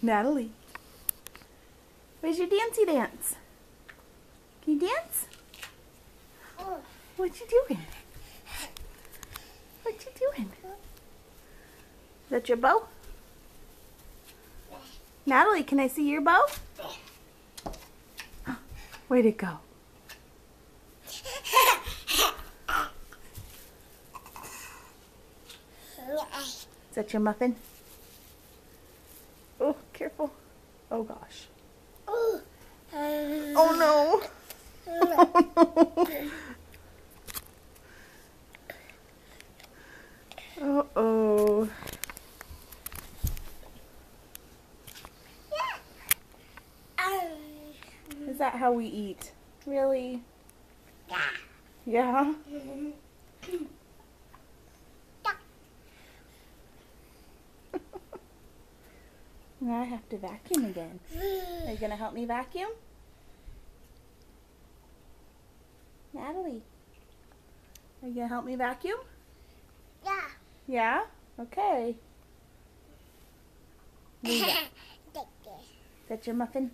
Natalie, where's your dancey dance? Can you dance? What you doing? What you doing? Is that your bow? Natalie, can I see your bow? Where'd it go? Is that your muffin? Oh, careful. Oh gosh. Oh no. Oh no. Uh-oh. Is that how we eat? Really? Yeah? Now I have to vacuum again. Are you going to help me vacuum? Natalie, are you going to help me vacuum? Yeah. Yeah? Okay. Is that your muffin?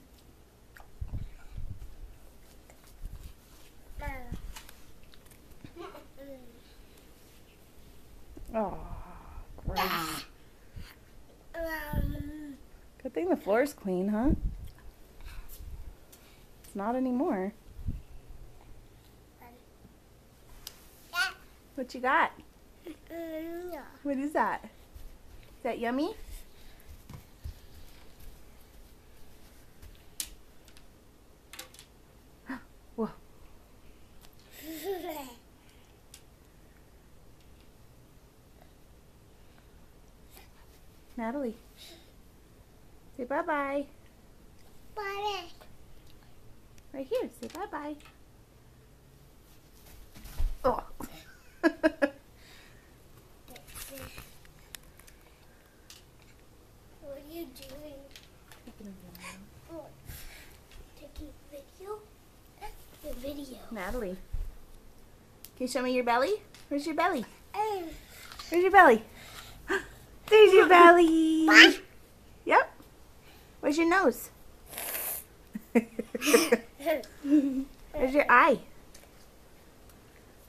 Oh, gross. Good thing the floor's clean, huh? It's not anymore. What you got? What is that? Is that yummy? Whoa. Natalie, say bye-bye. Bye. Right here, say bye-bye. Oh. What are you doing? Oh, taking video? The video. Natalie, can you show me your belly? Where's your belly? Where's your belly? There's your belly. Yep. Where's your nose? Where's your eye?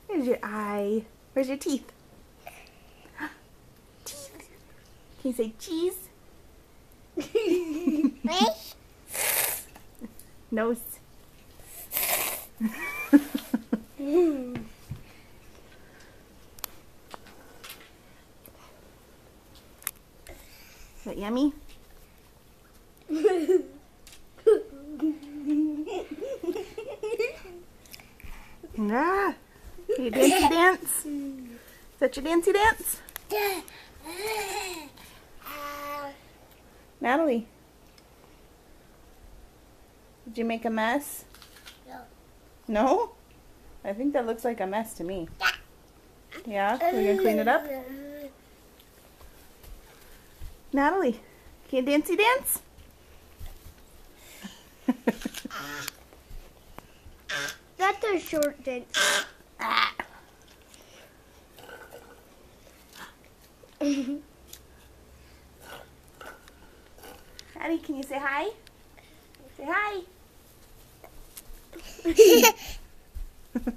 Where's your eye? Where's your teeth? Teeth. Can you say cheese? Nose. Is that yummy? Nah. Your dancey dance? Is that your dancey dance? Natalie, did you make a mess? No. No? I think that looks like a mess to me. Yeah? We're going to clean it up? Natalie, can you dancey dance? That's a short dance. Addie, can you say hi? Say hi. Ro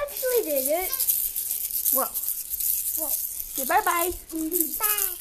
actually did it. Whoa. Whoa. Say bye-bye. Bye.